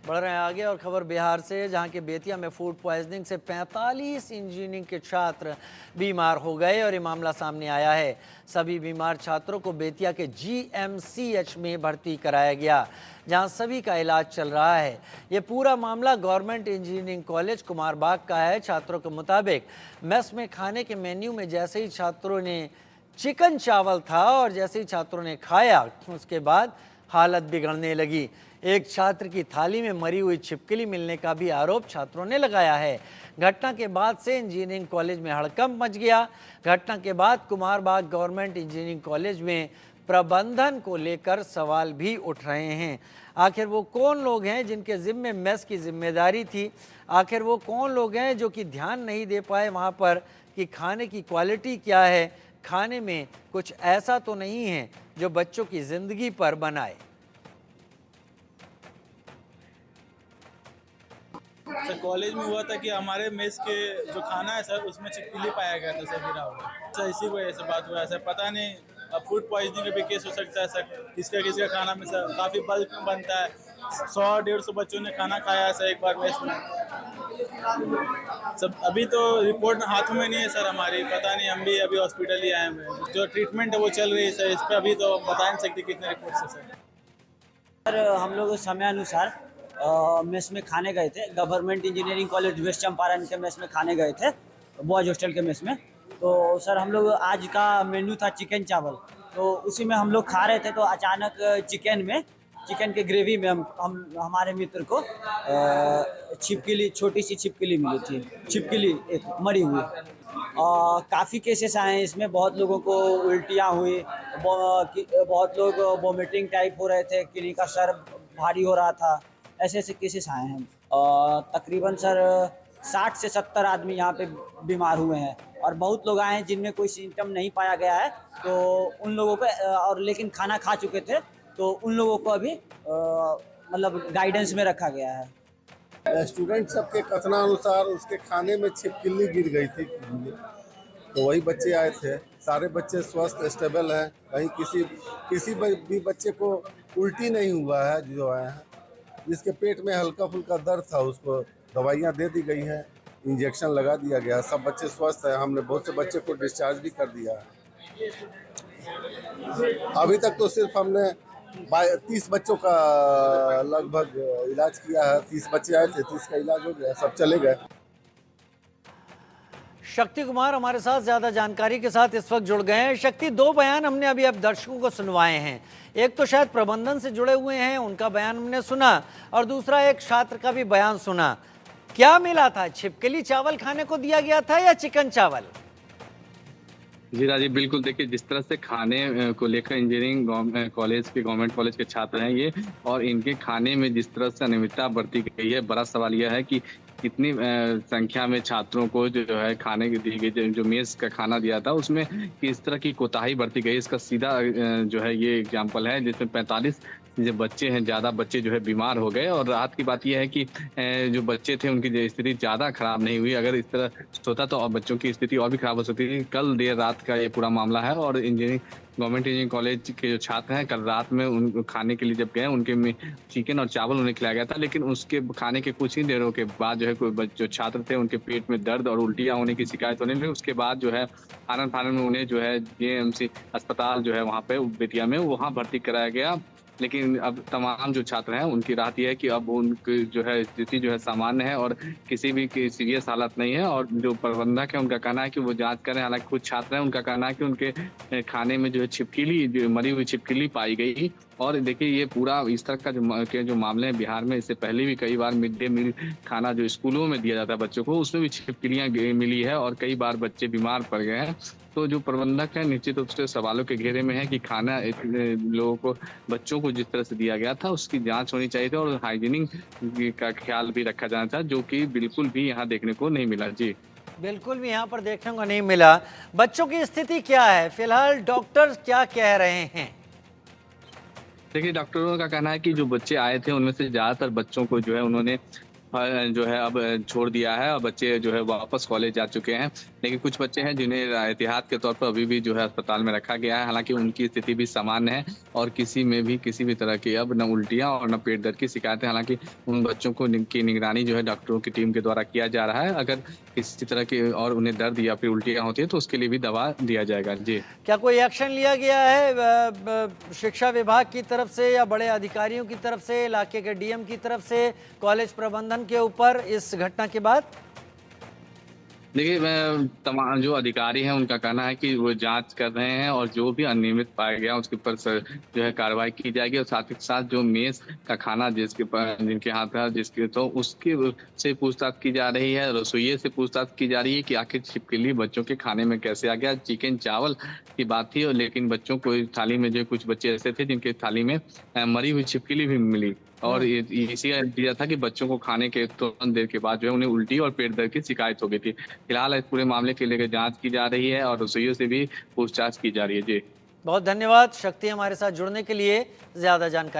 बढ़ रहे हैं आगे और खबर बिहार से, जहां के बेतिया में फूड पॉइजनिंग से 45 इंजीनियरिंग के छात्र बीमार हो गए और ये मामला सामने आया है। सभी बीमार छात्रों को बेतिया के GMCH में भर्ती कराया गया, जहां सभी का इलाज चल रहा है। ये पूरा मामला गवर्नमेंट इंजीनियरिंग कॉलेज कुमारबाग का है। छात्रों के मुताबिक मेस में खाने के मेन्यू में जैसे ही छात्रों ने चिकन चावल था और जैसे ही छात्रों ने खाया, उसके बाद हालत बिगड़ने लगी। एक छात्र की थाली में मरी हुई छिपकली मिलने का भी आरोप छात्रों ने लगाया है। घटना के बाद से इंजीनियरिंग कॉलेज में हड़कंप मच गया। घटना के बाद कुमारबाग गवर्नमेंट इंजीनियरिंग कॉलेज में प्रबंधन को लेकर सवाल भी उठ रहे हैं। आखिर वो कौन लोग हैं जिनके जिम्मे मेस की जिम्मेदारी थी? आखिर वो कौन लोग हैं जो कि ध्यान नहीं दे पाए वहाँ पर कि खाने की क्वालिटी क्या है, खाने में कुछ ऐसा तो नहीं है जो बच्चों की ज़िंदगी पर बनाए। सर कॉलेज में हुआ था कि हमारे मेस के जो खाना है सर उसमें छिपकली पाया गया था सर, गिरा हुआ। सर इसी वजह से बात हुआ है सर, पता नहीं अब फूड पॉइजनिंग का भी केस हो सकता है सर। किसका खाना में सर काफ़ी बल्क में बनता है। 100-150 बच्चों ने खाना खाया है सर एक बार मेस में। सब अभी तो रिपोर्ट हाथों में नहीं है सर हमारी, पता नहीं, हम भी अभी हॉस्पिटल ही आए हुए हैं। जो ट्रीटमेंट है वो चल रही है सर, इस पर अभी तो बता नहीं सकते कितने रिपोर्ट है सर। हम लोग समय अनुसार मेस में खाने गए थे। Government engineering college west Champaran के मेस में खाने गए थे, बॉयज हॉस्टल के मेस में। तो सर हम लोग आज का मेन्यू था चिकन चावल, तो उसी में हम लोग खा रहे थे। तो अचानक चिकन के ग्रेवी में हमारे मित्र को छिपकली, छोटी सी छिपकली मिली थी, छिपकली एक मरी हुई। काफ़ी केसेस आए हैं इसमें, बहुत लोगों को उल्टियाँ हुई, बहुत लोग वोमिटिंग टाइप हो रहे थे, किन्हीं का सर भारी हो रहा था। ऐसे ऐसे केसेस आए हैं। तकरीबन सर 60 से 70 आदमी यहाँ पे बीमार हुए हैं और बहुत लोग आए हैं जिनमें कोई सिम्टम नहीं पाया गया है। तो उन लोगों पे और लेकिन खाना खा चुके थे, तो उन लोगों को अभी मतलब गाइडेंस में रखा गया है। स्टूडेंट सबके कथनानुसार उसके खाने में छिपकली गिर गई थी, तो वही बच्चे आए थे। सारे बच्चे स्वस्थ स्टेबल हैं, कहीं किसी भी बच्चे को उल्टी नहीं हुआ है। जो आए हैं जिसके पेट में हल्का फुल्का दर्द था उसको दवाइयाँ दे दी गई हैं, इंजेक्शन लगा दिया गया। सब बच्चे स्वस्थ हैं। हमने बहुत से बच्चे को डिस्चार्ज भी कर दिया है। अभी तक तो सिर्फ हमने 30 बच्चों का लगभग इलाज किया है। 30 बच्चे आए थे, 30 का इलाज हो गया, सब चले गए। शक्ति कुमार हमारे साथ ज्यादा जानकारी के साथ इस वक्त जुड़ गए हैं। शक्ति, दो बयान हमने अभी अब दर्शकों को सुनवाए हैं। एक तो शायद प्रबंधन से जुड़े हुए हैं, उनका बयान हमने सुना, और दूसरा एक छात्र का भी बयान सुना। क्या मिला था? छिपकली चावल खाने को दिया गया था या चिकन चावल? जी राजीव, बिल्कुल। देखिए, जिस तरह से खाने को लेकर इंजीनियरिंग कॉलेज के गवर्नमेंट कॉलेज के छात्र हैं ये, और इनके खाने में जिस तरह से अनियमितता बरती गई है, बड़ा सवाल यह है कि कितनी संख्या में छात्रों को जो है खाने की दी गई, जो मेस का खाना दिया था उसमें किस तरह की कोताही बरती गई। इसका सीधा जो है ये एग्जाम्पल है, जिसमें 45 जो बच्चे हैं, ज़्यादा बच्चे जो है बीमार हो गए। और रात की बात यह है कि जो बच्चे थे उनकी स्थिति ज़्यादा खराब नहीं हुई। अगर इस तरह होता तो बच्चों की स्थिति और भी खराब हो सकती थी। कल देर रात का ये पूरा मामला है, और गवर्नमेंट इंजीनियरिंग कॉलेज के जो छात्र हैं, कल रात में उन खाने के लिए जब गए, उनके में चिकन और चावल उन्हें खिलाया गया था। लेकिन उसके खाने के कुछ ही देरों के बाद जो है जो छात्र थे उनके पेट में दर्द और उल्टियाँ होने की शिकायत होने लगी। उसके बाद जो है आनन फानन में उन्हें जो है GMC अस्पताल जो है वहाँ पे बेतिया में, वहाँ भर्ती कराया गया। लेकिन अब तमाम जो छात्र हैं उनकी राहत यह है कि अब उनकी जो है स्थिति जो है सामान्य है और किसी भी की सीरियस हालत नहीं है। और जो प्रबंधक है उनका कहना है कि वो जांच करें। हालांकि कुछ छात्र हैं, उनका कहना है कि उनके खाने में जो है छिपकली, जो मरी हुई छिपकली पाई गई। और देखिए, ये पूरा इस तरह का जो मामले हैं बिहार में, इससे पहले भी कई बार मिड डे मील खाना जो स्कूलों में दिया जाता है बच्चों को, उसमें भी छिपकलियाँ मिली है और कई बार बच्चे बीमार पड़ गए हैं। तो जो प्रबंधक है निश्चित रूप से सवालों के घेरे में है कि खाना लोगों को, बच्चों को जिस तरह से दिया गया था उसकी जांच होनी चाहिए थी और हाइजीनिक का ख्याल भी रखा जाना था, जो कि बिल्कुल भी यहाँ देखने को नहीं मिला। जी, बिल्कुल भी यहाँ पर देखने को नहीं मिला। बच्चों की स्थिति क्या है फिलहाल? डॉक्टर क्या कह रहे हैं? देखिए, डॉक्टरों का कहना है कि जो बच्चे आए थे उनमें से ज़्यादातर बच्चों को जो है उन्होंने जो है अब छोड़ दिया है, और बच्चे जो है वापस कॉलेज जा चुके हैं। लेकिन कुछ बच्चे हैं जिन्हें एहतियात के तौर पर अभी भी जो है अस्पताल में रखा गया है। हालांकि उनकी स्थिति भी सामान्य है और किसी में भी किसी भी तरह की अब न उल्टियां और न पेट दर्द की शिकायतें। हालांकि उन बच्चों को की निगरानी जो है डॉक्टरों की टीम के द्वारा किया जा रहा है। अगर किसी तरह की और उन्हें दर्द या फिर उल्टियां होती है तो उसके लिए भी दवा दिया जाएगा। जी, क्या कोई एक्शन लिया गया है शिक्षा विभाग की तरफ से या बड़े अधिकारियों की तरफ से, इलाके के डीएम की तरफ से, कॉलेज प्रबंधन के ऊपर इस घटना के बाद? देखिए, तमाम जो अधिकारी हैं उनका कहना है कि वो जांच कर रहे हैं और जो भी अनियमित पाया गया उसके ऊपर जो है कार्रवाई की जाएगी। और साथ ही साथ जो मेस का खाना जिनके हाथ है जिसके तो उसके से पूछताछ की जा रही है, रसोइये से पूछताछ की जा रही है कि आखिर छिपकली बच्चों के खाने में कैसे आ गया। चिकन चावल की बात थी, लेकिन बच्चों को थाली में जो कुछ बच्चे ऐसे थे जिनके थाली में मरी हुई छिपकली भी मिली और इसी का नतीजा था कि बच्चों को खाने के तुरंत देर के बाद जो है उन्हें उल्टी और पेट दर्द की शिकायत हो गई थी। फिलहाल इस पूरे मामले के लेकर जांच की जा रही है और रसोइयों से भी पूछताछ की जा रही है। जी, बहुत धन्यवाद शक्ति, हमारे साथ जुड़ने के लिए, ज्यादा जानकारी